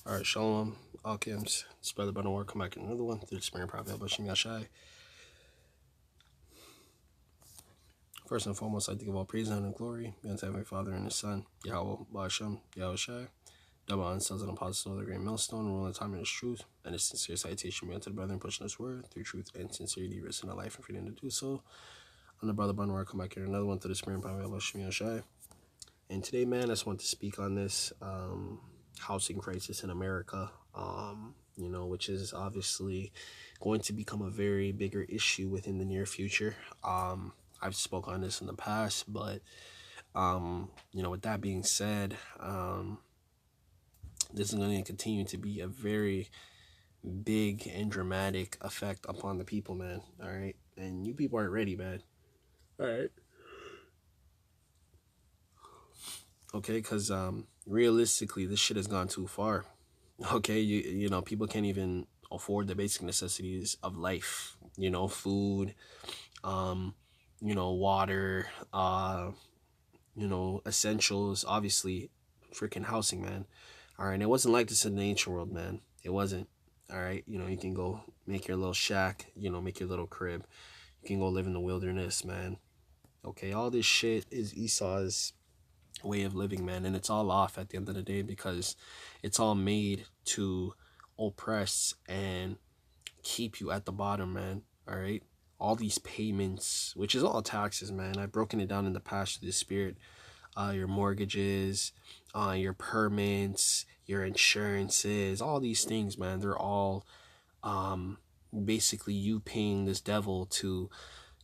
All right, Shalom, Alchems, spread the button word, come back in another one through the spirit prophet, Yahawashi. First and foremost, I give all praise and glory be unto Heavenly Father and His Son, Yahawah, Sham, Yahawashi, double on sons and apostles of the great millstone, ruling time in His truth, and His sincere citation be unto the brethren pushing this word through truth and sincerity, risking their life and freedom to do so. I'm the brother button word, come back in another one through the spirit prophet, Yahawashi. And today, man, I just want to speak on this housing crisis in America, which is obviously going to become a very bigger issue within the near future. I've spoke on this in the past, but, with that being said, this is going to continue to be a very big and dramatic effect upon the people, man. All right. And you people aren't ready, man. All right. Okay, because realistically, this shit has gone too far. Okay, people can't even afford the basic necessities of life. Food, water, essentials. Obviously, freaking housing, man. All right, and it wasn't like this in the ancient world, man. It wasn't. All right, you can go make your little shack. Make your little crib. You can go live in the wilderness, man. Okay, all this shit is Esau's way of living, man, and it's all off at the end of the day because it's all made to oppress and keep you at the bottom, man. All right, all these payments, which is all taxes, man. I've broken it down in the past to the spirit. Your mortgages, your permits, your insurances, all these things, man. They're all basically you paying this devil to,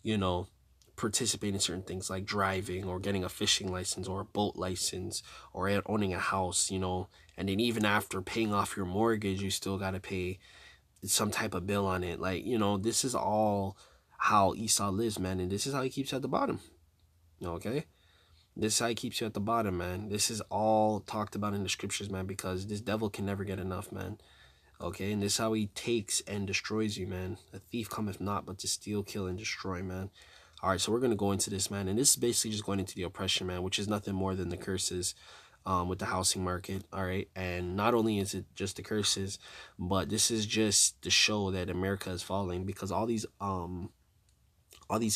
you know, participate in certain things like driving or getting a fishing license or a boat license or owning a house, and then even after paying off your mortgage, you still got to pay some type of bill on it. Like, this is all how Esau lives, man, and this is how he keeps you at the bottom. Okay? This is how he keeps you at the bottom, man. This is all talked about in the scriptures, man, because this devil can never get enough, man. Okay, and this is how he takes and destroys you, man. A thief cometh not but to steal, kill, and destroy, man. All right, so we're going to go into this, man. And this is basically just going into the oppression, man, which is nothing more than the curses with the housing market. All right, and not only is it just the curses, but this is just to show that America is falling because all these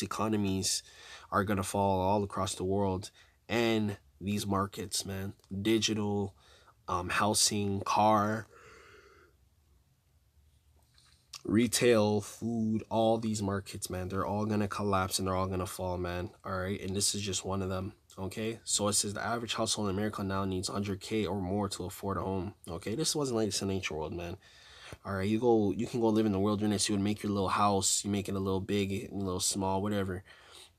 economies are going to fall all across the world, and these markets, man, digital, housing, car, retail, food, all these markets, man, they're all gonna collapse and they're all gonna fall, man. All right, and this is just one of them. Okay, so it says the average household in America now needs 100K or more to afford a home. Okay, this wasn't like this in the ancient world, man. All right, you can go live in the wilderness. You would make your little house. You make it a little big, a little small, whatever.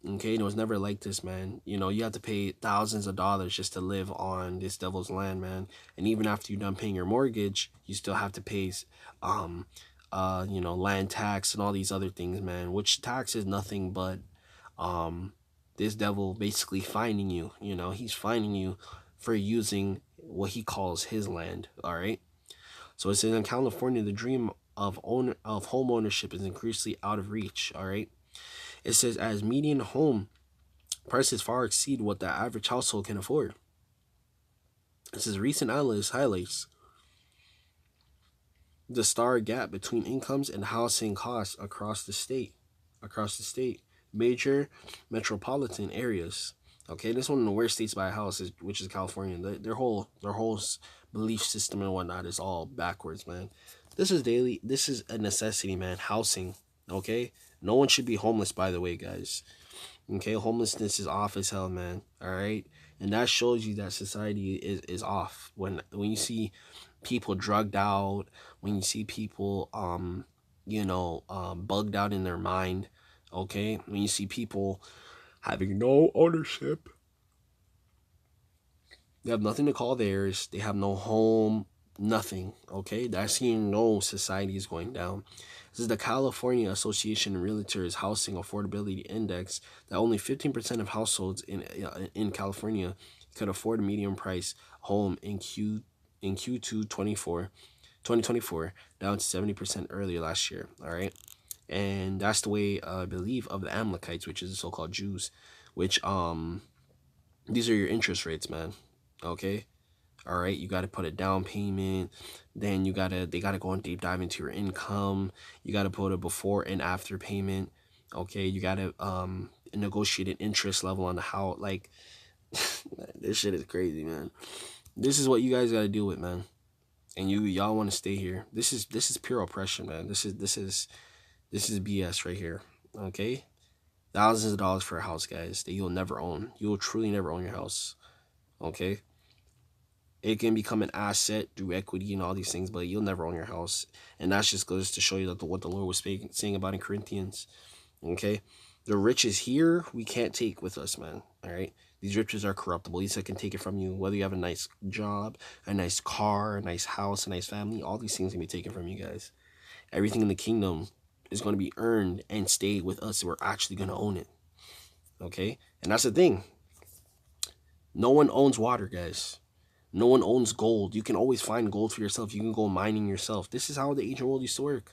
Okay, and it was never like this, man. You have to pay thousands of dollars just to live on this devil's land, man. And even after you're done paying your mortgage, you still have to pay land tax and all these other things, man, which tax is nothing but this devil basically finding you. He's finding you for using what he calls his land. All right, so it says in California the dream of home ownership is increasingly out of reach. All right, it says as median home prices far exceed what the average household can afford. It says recent analysis highlights the stark gap between incomes and housing costs across the state. Major metropolitan areas. Okay, this is one of the worst states by a house, which is California. Their whole belief system and whatnot is all backwards, man. This is a necessity, man. Housing. Okay, no one should be homeless, by the way, guys. Okay, homelessness is off as hell, man. All right, and that shows you that society is off when you see people drugged out, when you see people bugged out in their mind. Okay, when you see people having no ownership, they have nothing to call theirs, they have no home, nothing. Okay, that's how you know society is going down. This is the California Association of Realtors Housing Affordability Index that only 15% of households in California could afford a medium price home in Q2 2024, down to 70% earlier last year. All right, and that's the way I believe of the Amalekites, which is the so-called Jews, which these are your interest rates, man. Okay, All right, you got to put a down payment. Then they gotta go and deep dive into your income. You got to put a before and after payment. Okay, you got to negotiate an interest level on the house. Like, this shit is crazy, man. This is what you guys got to deal with, man. And y'all want to stay here. This is pure oppression, man. This is BS right here. Okay, thousands of dollars for a house, guys, that you'll never own. You will truly never own your house. Okay. It can become an asset through equity and all these things, but you'll never own your house. And that's just goes to show you that what the Lord was saying about in Corinthians. Okay? The riches here, we can't take with us, man. All right? These riches are corruptible. These can take it from you. Whether you have a nice job, a nice car, a nice house, a nice family, all these things can be taken from you guys. Everything in the kingdom is going to be earned and stay with us. We're actually going to own it. Okay? And that's the thing. No one owns water, guys. No one owns gold. You can always find gold for yourself. You can go mining yourself. This is how the ancient world used to work.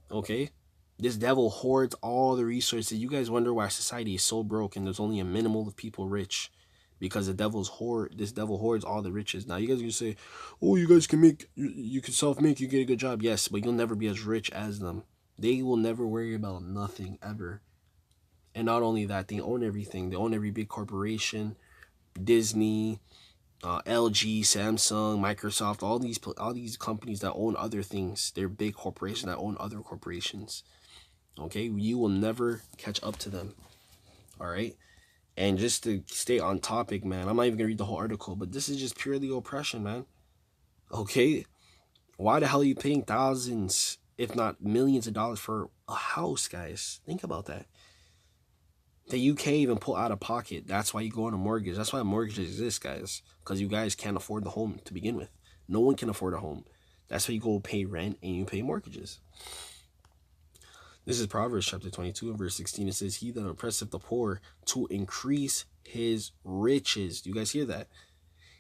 Okay? This devil hoards all the resources. You guys wonder why society is so broke and there's only a minimal of people rich. Because this devil hoards all the riches. Now you guys can say, oh, you guys can you can self-make, you get a good job. Yes, but you'll never be as rich as them. They will never worry about nothing ever. And not only that, they own everything. They own every big corporation, Disney, LG, Samsung, Microsoft, all these companies that own other things. They're big corporations that own other corporations. Okay, you will never catch up to them. All right, and just to stay on topic, man, I'm not even gonna read the whole article, but this is just purely oppression, man. Okay, why the hell are you paying thousands, if not millions of dollars for a house, guys? Think about that. That you can't even pull out of pocket. That's why you go on a mortgage. That's why mortgages exist, guys. Because you guys can't afford the home to begin with. No one can afford a home. That's why you go pay rent and you pay mortgages. This is Proverbs chapter 22 and verse 16. It says, he that oppresseth the poor to increase his riches. Do you guys hear that?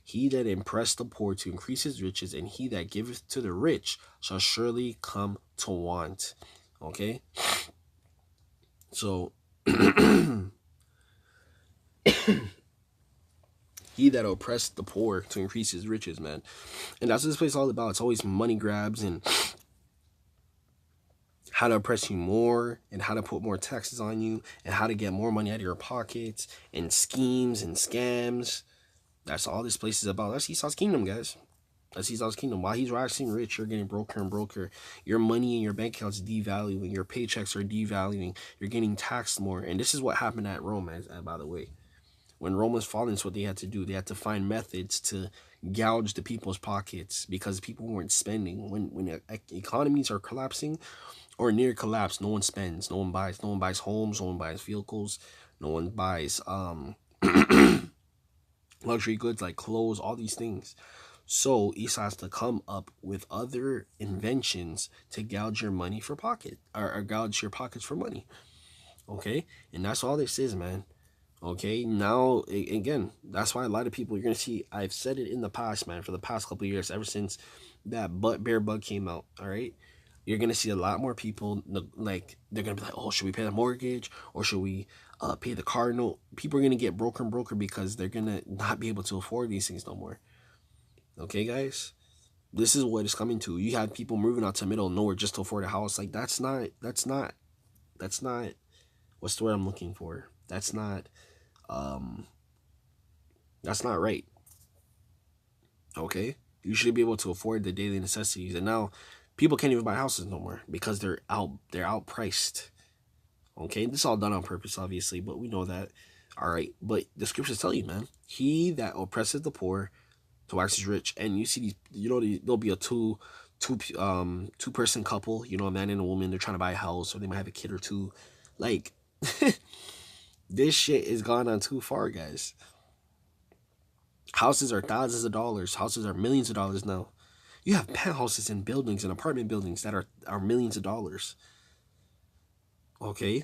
He that oppresseth the poor to increase his riches, and he that giveth to the rich shall surely come to want. Okay? So, he that oppressed the poor to increase his riches, man. And that's what this place is all about. It's always money grabs and how to oppress you more and how to put more taxes on you and how to get more money out of your pockets and schemes and scams. That's all this place is about. That's Esau's kingdom, guys. That's Esau's kingdom. While he's waxing rich, you're getting broker and broker. Your money in your bank account is devaluing. Your paychecks are devaluing. You're getting taxed more. And this is what happened at Rome, by the way. When Rome was falling, it's what they had to do. They had to find methods to gouge the people's pockets because people weren't spending. When economies are collapsing or near collapse, no one spends. No one buys. No one buys homes. No one buys vehicles. No one buys luxury goods like clothes, all these things. So Esau has to come up with other inventions to gouge your money for pocket or gouge your pockets for money. Okay, and that's all this is, man. Okay, now again, that's why a lot of people, you're gonna see, I've said it in the past, man, for the past couple of years, ever since that bear bug came out. All right, you're gonna see a lot more people like, they're gonna be like, oh, should we pay the mortgage or should we pay the car note? People are gonna get broker because they're gonna not be able to afford these things no more. Okay, guys, this is what it's coming to. You have people moving out to middle of nowhere just to afford a house. Like, that's not what's the word I'm looking for? That's not right. Okay, you should be able to afford the daily necessities, and now people can't even buy houses no more because they're outpriced. Okay, this is all done on purpose, obviously, but we know that. All right, but the scriptures tell you, man, he that oppresseth the poor to wax is rich. And you see these, there'll be a two person couple, a man and a woman. They're trying to buy a house, or they might have a kid or two. Like, this shit is gone on too far, guys. Houses are thousands of dollars. Houses are millions of dollars now. You have penthouses in buildings and apartment buildings that are millions of dollars. Okay,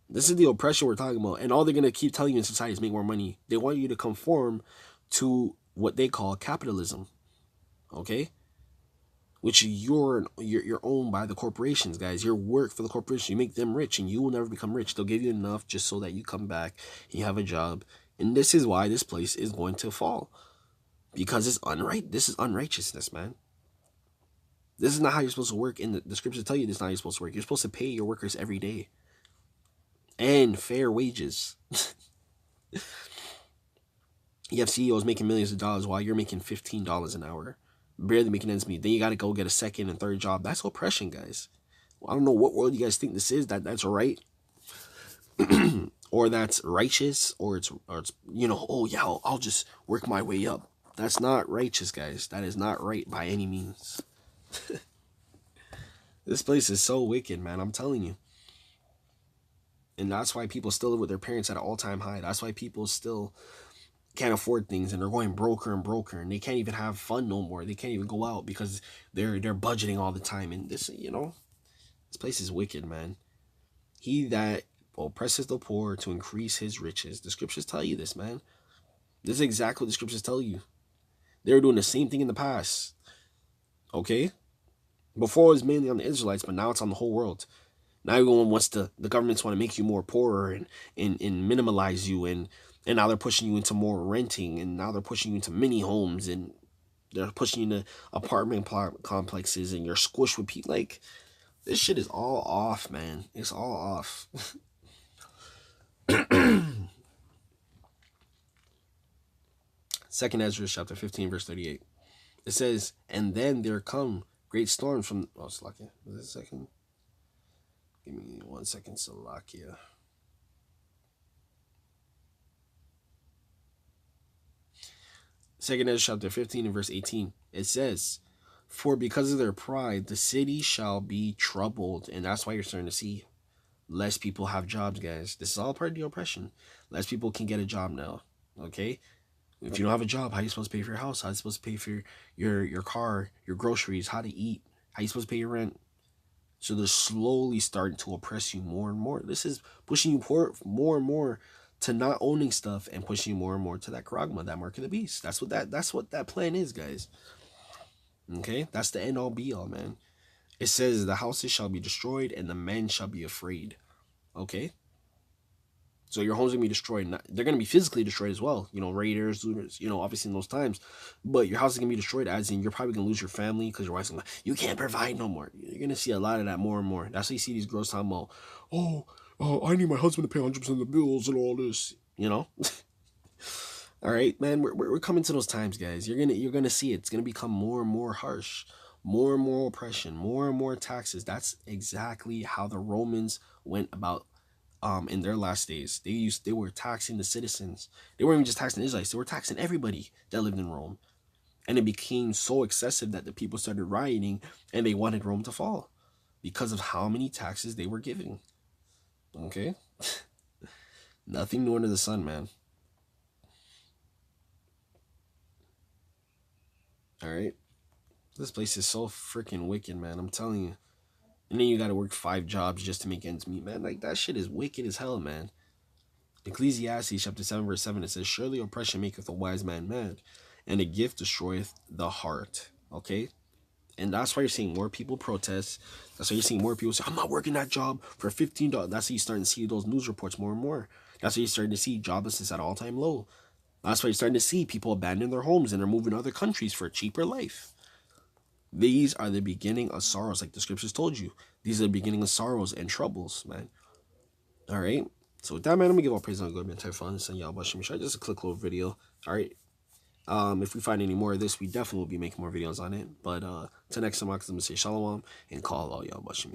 this is the oppression we're talking about, and all they're gonna keep telling you in society is make more money. They want you to conform to what they call capitalism, okay? Which you're owned by the corporations, guys. You work for the corporation. You make them rich, and you will never become rich. They'll give you enough just so that you come back and you have a job. And this is why this place is going to fall. because it's unright. This is unrighteousness, man. This is not how you're supposed to work. In the scriptures tell you this is not how you're supposed to work. You're supposed to pay your workers every day and fair wages. You have CEOs making millions of dollars while you're making $15 an hour, barely making ends meet. Then you got to go get a second and third job. That's oppression, guys. Well, I don't know what world you guys think this is. That's right, or that's righteous, or it's oh yeah, I'll just work my way up. That's not righteous, guys. That is not right by any means. This place is so wicked, man. I'm telling you. And that's why people still live with their parents at an all-time high. That's why people still can't afford things, and they're going broker and broker, and they can't even have fun no more. They can't even go out because they're budgeting all the time. And this, this place is wicked, man. He that oppresses the poor to increase his riches. The scriptures tell you this, man. This is exactly what the scriptures tell you. They were doing the same thing in the past. Okay? Before it was mainly on the Israelites, but now it's on the whole world. Now everyone wants the governments want to make you more poorer and minimalize you, and now they're pushing you into more renting, and now they're pushing you into mini homes, and they're pushing you into apartment complexes, and you're squished with people. Like, this shit is all off, man. It's all off. Second Ezra chapter 15 verse 38. It says, and then there come great storms from Salakia. Was it a second? Give me 1 second, Salakia. Second Ezra chapter 15 and verse 18. It says, for because of their pride, the city shall be troubled. And that's why you're starting to see less people have jobs, guys. This is all part of the oppression. Less people can get a job now. Okay? If you don't have a job, how are you supposed to pay for your house? How are you supposed to pay for your car, your groceries, how to eat? How are you supposed to pay your rent? So they're slowly starting to oppress you more and more. This is pushing you more and more to not owning stuff, and pushing you more and more to that karagma, that mark of the beast. That's what that plan is, guys. Okay? That's the end all be all, man. It says the houses shall be destroyed and the men shall be afraid. Okay? So your home's going to be destroyed. They're going to be physically destroyed as well. Raiders, looters, obviously in those times. But your house is going to be destroyed, as in you're probably going to lose your family because your wife's going to go, you can't provide no more. You're going to see a lot of that more and more. That's why you see these girls talking about, I need my husband to pay 100% of the bills and all this. All right, man, we're coming to those times, guys. You're gonna see it. It's gonna become more and more harsh, more and more oppression, more and more taxes. That's exactly how the Romans went about in their last days. They were taxing the citizens. They weren't even just taxing the Israelites, they were taxing everybody that lived in Rome. And it became so excessive that the people started rioting, and they wanted Rome to fall because of how many taxes they were giving. Okay? Nothing new under the sun, man. All right? This place is so freaking wicked, man. I'm telling you. And then you gotta work 5 jobs just to make ends meet, man. Like, that shit is wicked as hell, man. Ecclesiastes chapter 7 verse 7, it says, surely oppression maketh a wise man mad, and a gift destroyeth the heart. Okay? And that's why you're seeing more people protest. That's why you're seeing more people say, I'm not working that job for $15. That's why you're starting to see those news reports more and more. That's why you're starting to see joblessness at an all-time low. That's why you're starting to see people abandon their homes and they're moving to other countries for a cheaper life. These are the beginning of sorrows, like the scriptures told you. These are the beginning of sorrows and troubles, man. All right? So with that, man, I'm going to give all praise on God, man. Type fun, send Yahawashi. Just a quick little video. All right? If we find any more of this, we definitely will be making more videos on it. But till next time, I'm going to say shalom and call all Yahawashi.